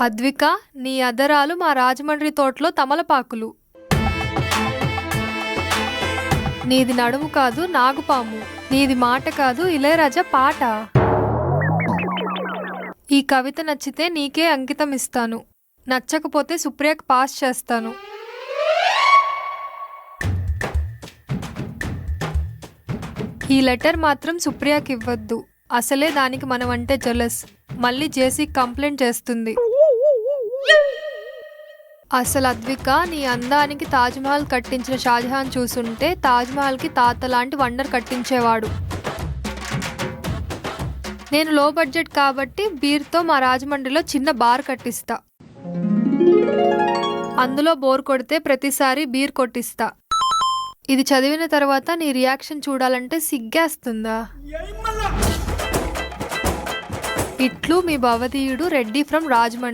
అద్విక, నీ అదరాలు మా రాజమండ్రి తోటలో తమలపాకులు. నీది నడుము కాదు నాగుపాము, నీది మాట కాదు ఇళయరాజా పాట. ఈ కవిత నచ్చితే నీకే అంకితం ఇస్తాను, నచ్చకపోతే సుప్రియకు పాస్ చేస్తాను. ఈ లెటర్ మాత్రం సుప్రియకి ఇవ్వద్దు, అసలే దానికి మనమంటే జలస్. మళ్ళీ జేసీ కంప్లైంట్ చేస్తుంది. అసలు అద్విక, నీ అందానికి తాజ్మహల్ కట్టించిన షాజహాన్ చూసుంటే తాజ్మహల్కి తాత లాంటి వండర్ కట్టించేవాడు. నేను లో బడ్జెట్ కాబట్టి బీర్తో మా రాజమండ్రిలో చిన్న బార్ కట్టిస్తా. అందులో బోర్ కొడితే ప్రతిసారి బీర్ కొట్టిస్తా. ఇది చదివిన తర్వాత నీ రియాక్షన్ చూడాలంటే సిగ్గేస్తుందా? ఇట్లు మీ భవదీయుడు రెడ్డి ఫ్రమ్ రాజమండ్రి.